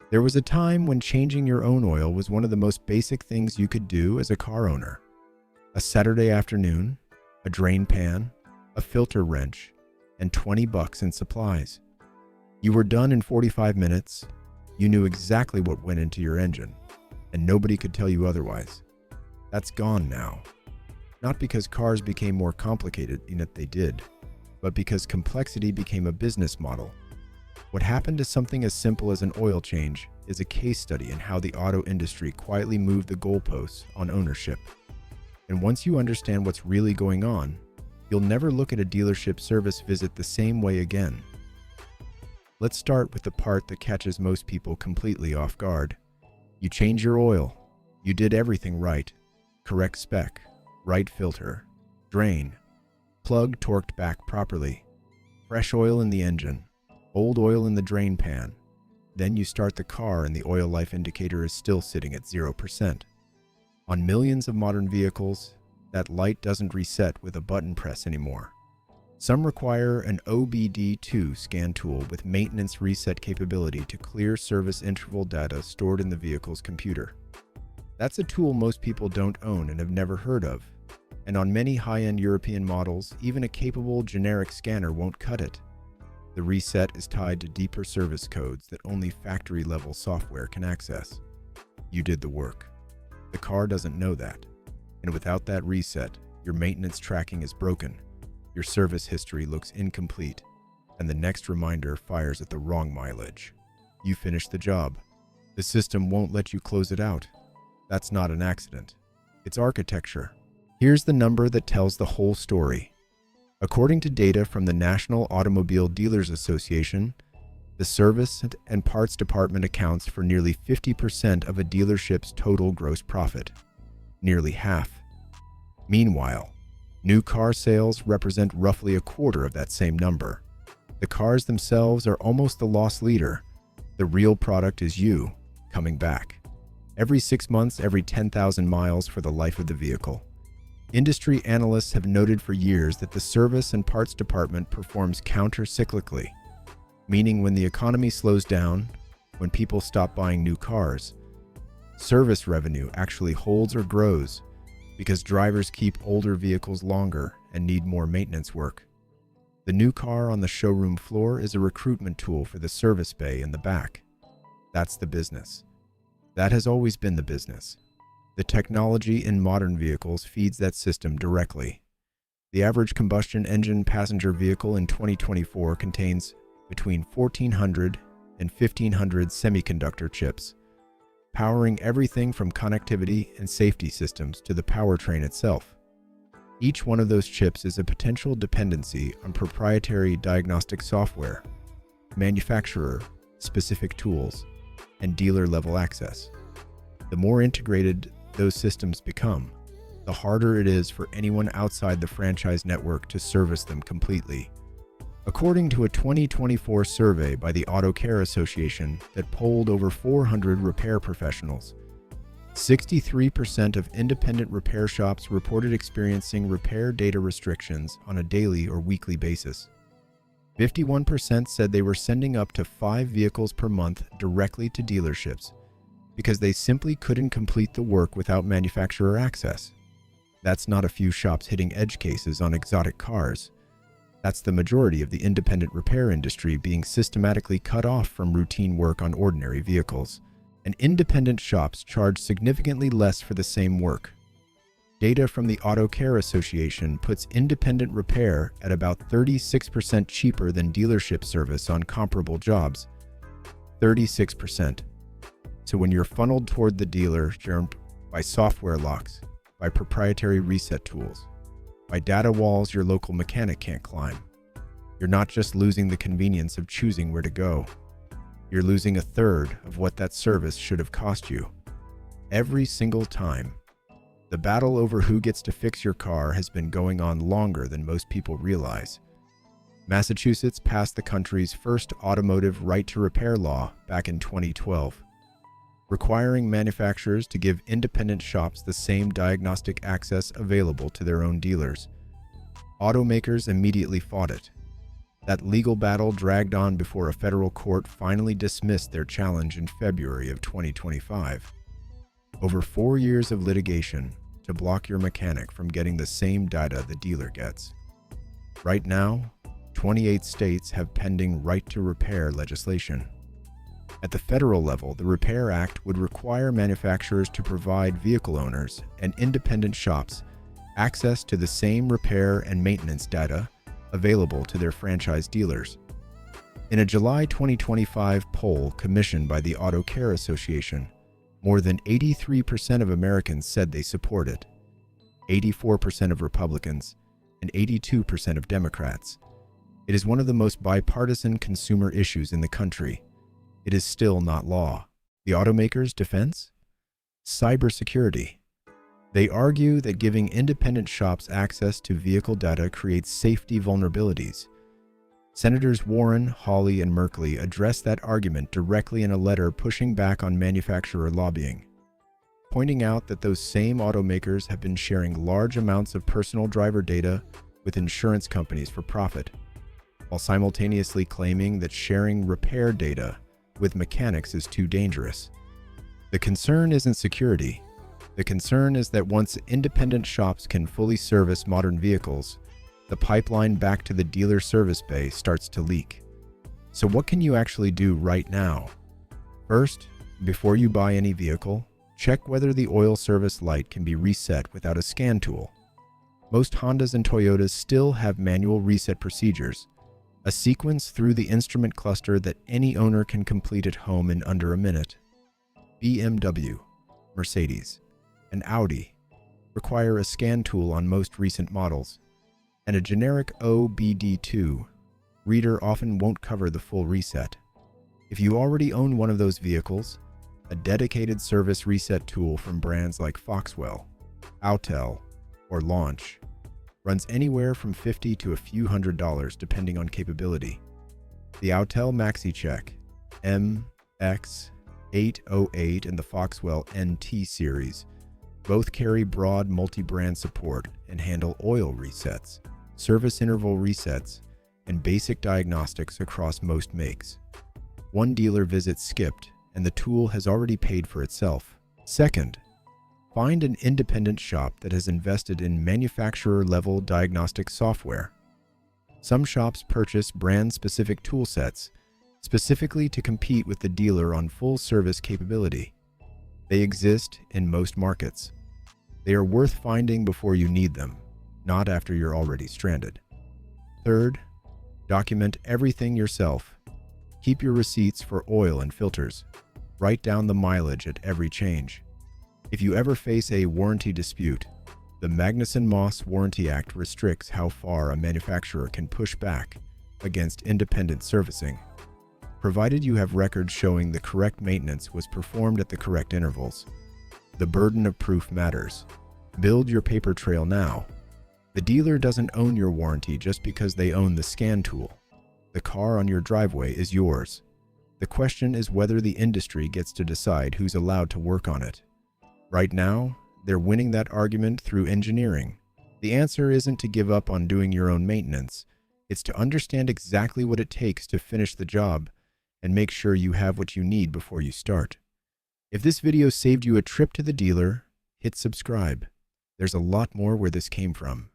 There was a time when changing your own oil was one of the most basic things you could do as a car owner. A Saturday afternoon, a drain pan, a filter wrench, and $20 in supplies. You were done in 45 minutes. You knew exactly what went into your engine, and nobody could tell you otherwise. That's gone now. Not because cars became more complicated, in that they did, but because complexity became a business model. What happened to something as simple as an oil change is a case study in how the auto industry quietly moved the goalposts on ownership. And once you understand what's really going on, you'll never look at a dealership service visit the same way again. Let's start with the part that catches most people completely off guard. You change your oil. You did everything right. Correct spec, right filter, drain, plug torqued back properly, fresh oil in the engine, old oil in the drain pan. Then you start the car and the oil life indicator is still sitting at 0%. On millions of modern vehicles, that light doesn't reset with a button press anymore. Some require an OBD-II scan tool with maintenance reset capability to clear service interval data stored in the vehicle's computer. That's a tool most people don't own and have never heard of. And on many high-end European models, even a capable generic scanner won't cut it. The reset is tied to deeper service codes that only factory-level software can access. You did the work. The car doesn't know that. And without that reset, your maintenance tracking is broken, your service history looks incomplete, and the next reminder fires at the wrong mileage. You finished the job. The system won't let you close it out. That's not an accident. It's architecture. Here's the number that tells the whole story. According to data from the National Automobile Dealers Association, the service and parts department accounts for nearly 50% of a dealership's total gross profit. Nearly half. Meanwhile, new car sales represent roughly a quarter of that same number. The cars themselves are almost the loss leader. The real product is you, coming back. Every 6 months, every 10,000 miles for the life of the vehicle. Industry analysts have noted for years that the service and parts department performs counter-cyclically, meaning when the economy slows down, when people stop buying new cars, service revenue actually holds or grows because drivers keep older vehicles longer and need more maintenance work. The new car on the showroom floor is a recruitment tool for the service bay in the back. That's the business. That has always been the business. The technology in modern vehicles feeds that system directly. The average combustion engine passenger vehicle in 2024 contains between 1,400 and 1,500 semiconductor chips, powering everything from connectivity and safety systems to the powertrain itself. Each one of those chips is a potential dependency on proprietary diagnostic software, manufacturer-specific tools, and dealer-level access. The more integrated those systems become, the harder it is for anyone outside the franchise network to service them completely. According to a 2024 survey by the Auto Care Association that polled over 400 repair professionals, 63% of independent repair shops reported experiencing repair data restrictions on a daily or weekly basis. 51% said they were sending up to 5 vehicles per month directly to dealerships because they simply couldn't complete the work without manufacturer access. That's not a few shops hitting edge cases on exotic cars. That's the majority of the independent repair industry being systematically cut off from routine work on ordinary vehicles. And independent shops charge significantly less for the same work. Data from the Auto Care Association puts independent repair at about 36% cheaper than dealership service on comparable jobs. 36%. So when you're funneled toward the dealer by software locks, by proprietary reset tools, by data walls your local mechanic can't climb, you're not just losing the convenience of choosing where to go. You're losing a third of what that service should have cost you. Every single time. The battle over who gets to fix your car has been going on longer than most people realize. Massachusetts passed the country's first automotive right-to-repair law back in 2012, requiring manufacturers to give independent shops the same diagnostic access available to their own dealers. Automakers immediately fought it. That legal battle dragged on before a federal court finally dismissed their challenge in February of 2025. Over 4 years of litigation to block your mechanic from getting the same data the dealer gets. Right now, 28 states have pending right-to-repair legislation. At the federal level, the Repair Act would require manufacturers to provide vehicle owners and independent shops access to the same repair and maintenance data available to their franchise dealers. In a July 2025 poll commissioned by the Auto Care Association, more than 83% of Americans said they support it, 84% of Republicans, and 82% of Democrats. It is one of the most bipartisan consumer issues in the country. It is still not law. The automakers' defense? Cybersecurity. They argue that giving independent shops access to vehicle data creates safety vulnerabilities. Senators Warren, Hawley, and Merkley addressed that argument directly in a letter pushing back on manufacturer lobbying, pointing out that those same automakers have been sharing large amounts of personal driver data with insurance companies for profit, while simultaneously claiming that sharing repair data with mechanics is too dangerous. The concern isn't security. The concern is that once independent shops can fully service modern vehicles, the pipeline back to the dealer service bay starts to leak. So what can you actually do right now? First, before you buy any vehicle, check whether the oil service light can be reset without a scan tool. Most Hondas and Toyotas still have manual reset procedures, a sequence through the instrument cluster that any owner can complete at home in under a minute. BMW, Mercedes, and Audi require a scan tool on most recent models, and a generic OBD-II reader often won't cover the full reset. If you already own one of those vehicles, a dedicated service reset tool from brands like Foxwell, Autel, or Launch runs anywhere from $50 to a few $100s depending on capability. The Autel MaxiCheck MX808 and the Foxwell NT series both carry broad multi-brand support and handle oil resets, service interval resets, and basic diagnostics across most makes. One dealer visit skipped, and the tool has already paid for itself. Second, find an independent shop that has invested in manufacturer-level diagnostic software. Some shops purchase brand-specific tool sets specifically to compete with the dealer on full service capability. They exist in most markets. They are worth finding before you need them, not after you're already stranded. Third, document everything yourself. Keep your receipts for oil and filters. Write down the mileage at every change. If you ever face a warranty dispute, the Magnuson-Moss Warranty Act restricts how far a manufacturer can push back against independent servicing, provided you have records showing the correct maintenance was performed at the correct intervals. The burden of proof matters. Build your paper trail now. The dealer doesn't own your warranty just because they own the scan tool. The car on your driveway is yours. The question is whether the industry gets to decide who's allowed to work on it. Right now, they're winning that argument through engineering. The answer isn't to give up on doing your own maintenance. It's to understand exactly what it takes to finish the job and make sure you have what you need before you start. If this video saved you a trip to the dealer, hit subscribe. There's a lot more where this came from.